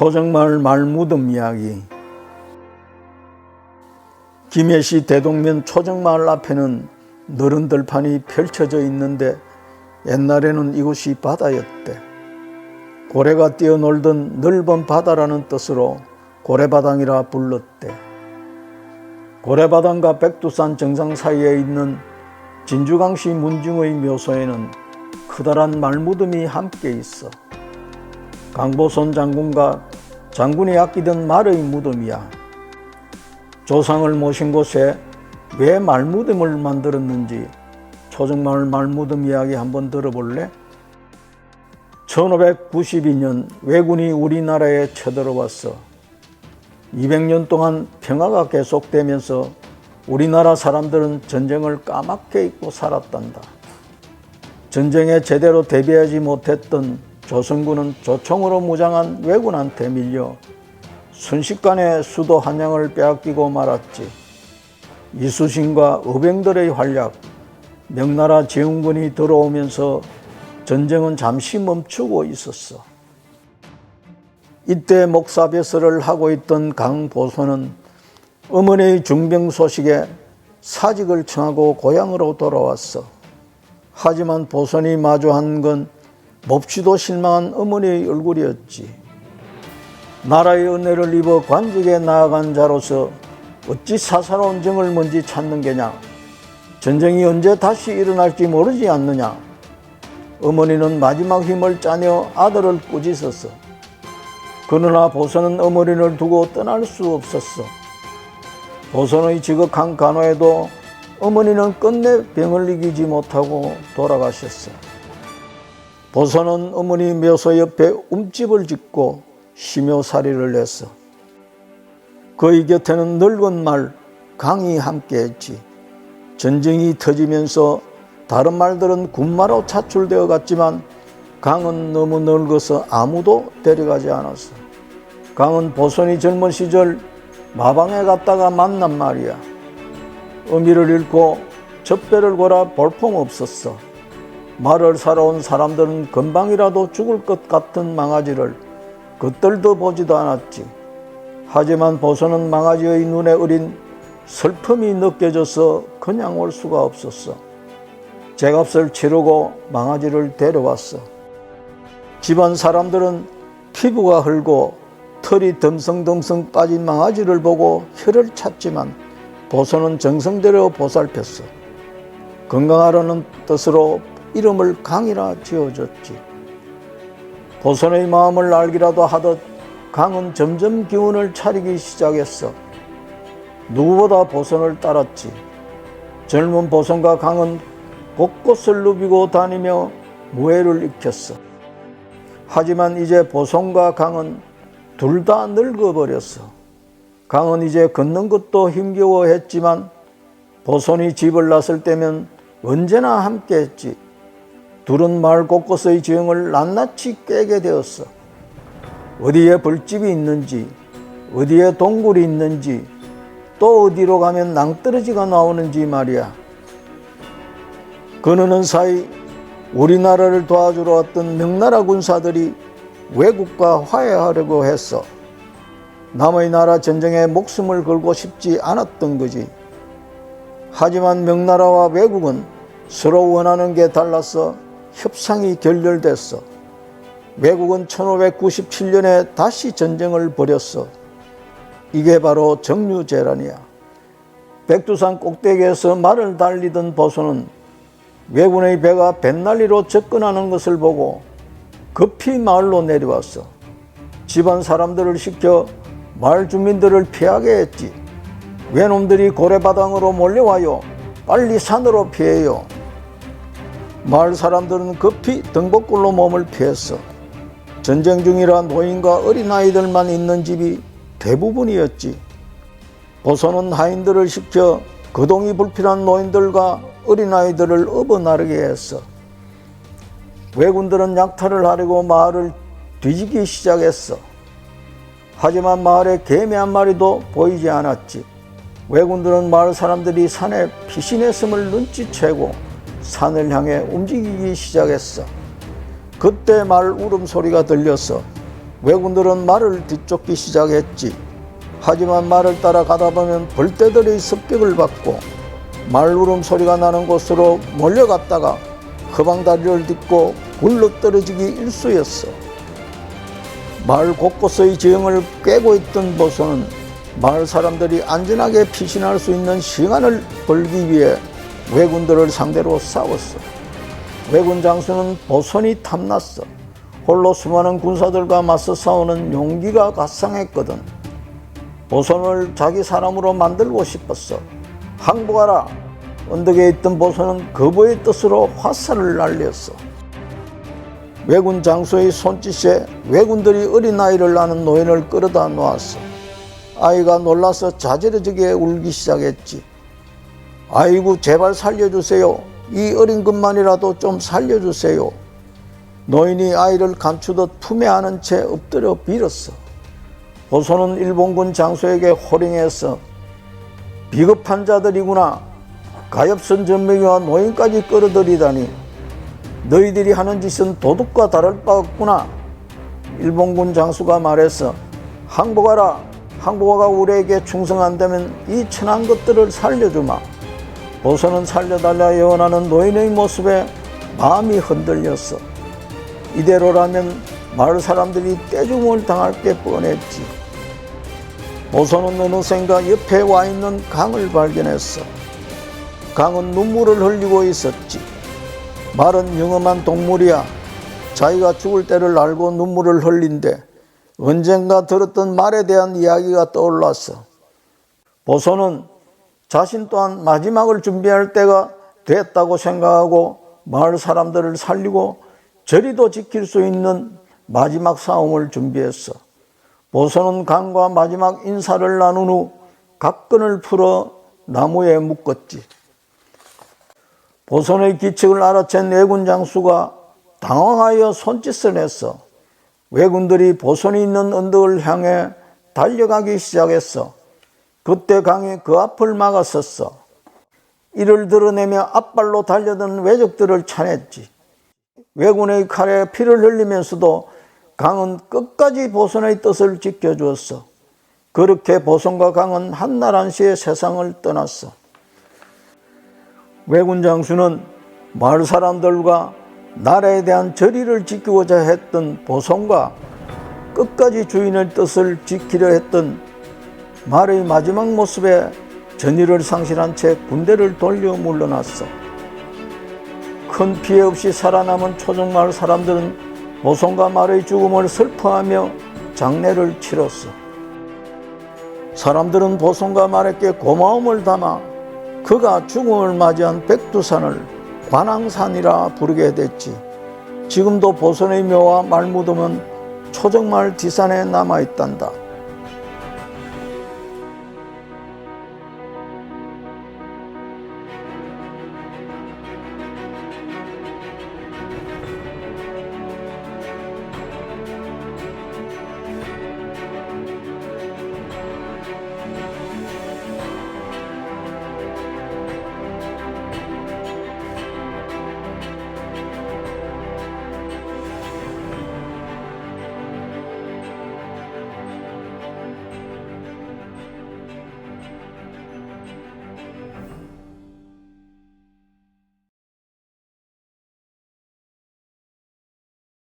초정마을 말무덤 이야기. 김해시 대동면 초정마을 앞에는 너른 들판이 펼쳐져 있는데 옛날에는 이곳이 바다였대. 고래가 뛰어놀던 넓은 바다라는 뜻으로 고래바당이라 불렀대. 고래바당과 백두산 정상 사이에 있는 진주강시 문중의 묘소에는 커다란 말무덤이 함께 있어. 강보손 장군과 장군이 아끼던 말의 무덤이야. 조상을 모신 곳에 왜 말무덤을 만들었는지 초정마을 말무덤 이야기 한번 들어볼래? 1592년 왜군이 우리나라에 쳐들어왔어. 200년 동안 평화가 계속되면서 우리나라 사람들은 전쟁을 까맣게 잊고 살았단다. 전쟁에 제대로 대비하지 못했던 조선군은 조총으로 무장한 왜군한테 밀려 순식간에 수도 한양을 빼앗기고 말았지. 이수신과 의병들의 활약, 명나라 제웅군이 들어오면서 전쟁은 잠시 멈추고 있었어. 이때 목사배설을 하고 있던 강보손은 어머니의 중병 소식에 사직을 청하고 고향으로 돌아왔어. 하지만 보손이 마주한 건 몹시도 실망한 어머니의 얼굴이었지. 나라의 은혜를 입어 관직에 나아간 자로서 어찌 사사로운 정을 뭔지 찾는 게냐. 전쟁이 언제 다시 일어날지 모르지 않느냐. 어머니는 마지막 힘을 짜내어 아들을 꾸짖었어. 그러나 보선은 어머니를 두고 떠날 수 없었어. 보선의 지극한 간호에도 어머니는 끝내 병을 이기지 못하고 돌아가셨어. 보선은 어머니 묘소 옆에 움집을 짓고 심요살이를 했어. 그의 곁에는 늙은 말 강이 함께했지. 전쟁이 터지면서 다른 말들은 군마로 차출되어 갔지만 강은 너무 늙어서 아무도 데려가지 않았어. 강은 보선이 젊은 시절 마방에 갔다가 만난 말이야. 어미를 잃고 젖배를 골아 볼품없었어. 말을 사러 온 사람들은 금방이라도 죽을 것 같은 망아지를 겉들도 보지도 않았지. 하지만 보선은 망아지의 눈에 어린 슬픔이 느껴져서 그냥 올 수가 없었어. 제값을 치르고 망아지를 데려왔어. 집안 사람들은 피부가 헐고 털이 듬성듬성 빠진 망아지를 보고 혀를 찼지만 보선은 정성대로 보살폈어. 건강하라는 뜻으로 이름을 강이라 지어줬지. 보선의 마음을 알기라도 하듯 강은 점점 기운을 차리기 시작했어. 누구보다 보선을 따랐지. 젊은 보선과 강은 곳곳을 누비고 다니며 무예를 익혔어. 하지만 이제 보선과 강은 둘 다 늙어버렸어. 강은 이제 걷는 것도 힘겨워했지만 보선이 집을 났을 때면 언제나 함께했지. 둘은 마을 곳곳의 지형을 낱낱이 꿰게 되었어. 어디에 벌집이 있는지, 어디에 동굴이 있는지, 또 어디로 가면 낭떠러지가 나오는지 말이야. 그러는 사이 우리나라를 도와주러 왔던 명나라 군사들이 외국과 화해하려고 했어. 남의 나라 전쟁에 목숨을 걸고 싶지 않았던 거지. 하지만 명나라와 외국은 서로 원하는 게 달라서 협상이 결렬됐어. 외국은 1597년에 다시 전쟁을 벌였어. 이게 바로 정류재란이야. 백두산 꼭대기에서 말을 달리던 보선은 왜군의 배가 뱃난리로 접근하는 것을 보고 급히 마을로 내려왔어. 집안 사람들을 시켜 마을 주민들을 피하게 했지. 외놈들이 고래바당으로 몰려와요. 빨리 산으로 피해요. 마을 사람들은 급히 등복굴로 몸을 피했어. 전쟁 중이라 노인과 어린아이들만 있는 집이 대부분이었지. 보선은 하인들을 시켜 거동이 불필요한 노인들과 어린아이들을 업어나르게 했어. 왜군들은 약탈을 하려고 마을을 뒤지기 시작했어. 하지만 마을에 개미 한 마리도 보이지 않았지. 왜군들은 마을 사람들이 산에 피신했음을 눈치채고 산을 향해 움직이기 시작했어. 그때 말 울음소리가 들렸어. 왜군들은 말을 뒤쫓기 시작했지. 하지만 말을 따라 가다 보면 벌떼들의 습격을 받고 말 울음소리가 나는 곳으로 몰려갔다가 허방다리를 딛고 굴러떨어지기 일쑤였어. 마을 곳곳의 지형을 꿰고 있던 보소는 마을 사람들이 안전하게 피신할 수 있는 시간을 벌기 위해 왜군들을 상대로 싸웠어. 왜군 장수는 보선이 탐났어. 홀로 수많은 군사들과 맞서 싸우는 용기가 가상했거든. 보선을 자기 사람으로 만들고 싶었어. 항복하라! 언덕에 있던 보선은 거부의 뜻으로 화살을 날렸어. 왜군 장수의 손짓에 왜군들이 어린아이를 낳는 노인을 끌어다 놓았어. 아이가 놀라서 자지러지게 울기 시작했지. 아이고, 제발 살려주세요. 이 어린 것만이라도 좀 살려주세요. 노인이 아이를 감추듯 품에 안은 채 엎드려 빌었어. 보선은 일본군 장수에게 호령해서 비겁한 자들이구나. 가엾은 전명이와 노인까지 끌어들이다니 너희들이 하는 짓은 도둑과 다를 바 없구나. 일본군 장수가 말했어. 항복하라. 항복하가 우리에게 충성한다면 이 천한 것들을 살려주마. 보선은 살려달라 예언하는 노인의 모습에 마음이 흔들렸어. 이대로라면 마을 사람들이 떼죽음을 당할 게 뻔했지. 보선은 어느샌가 옆에 와 있는 강을 발견했어. 강은 눈물을 흘리고 있었지. 말은 영험한 동물이야. 자기가 죽을 때를 알고 눈물을 흘린대. 언젠가 들었던 말에 대한 이야기가 떠올랐어. 보선은 자신 또한 마지막을 준비할 때가 됐다고 생각하고 마을 사람들을 살리고 저리도 지킬 수 있는 마지막 싸움을 준비했어. 보선은 강과 마지막 인사를 나눈 후 각건을 풀어 나무에 묶었지. 보선의 기책을 알아챈 왜군 장수가 당황하여 손짓을 했어. 왜군들이 보선이 있는 언덕을 향해 달려가기 시작했어. 그때 강이 그 앞을 막았었어. 이를 드러내며 앞발로 달려든 왜적들을 차냈지. 왜군의 칼에 피를 흘리면서도 강은 끝까지 보선의 뜻을 지켜주었어. 그렇게 보선과 강은 한날 한시에 세상을 떠났어. 왜군 장수는 마을 사람들과 나라에 대한 절의를 지키고자 했던 보선과 끝까지 주인의 뜻을 지키려 했던 말의 마지막 모습에 전의를 상실한 채 군대를 돌려 물러났어. 큰 피해 없이 살아남은 초정마을 사람들은 보선과 말의 죽음을 슬퍼하며 장례를 치렀어. 사람들은 보선과 말에게 고마움을 담아 그가 죽음을 맞이한 백두산을 관왕산이라 부르게 됐지. 지금도 보선의 묘와 말무덤은 초정마을 뒷산에 남아있단다.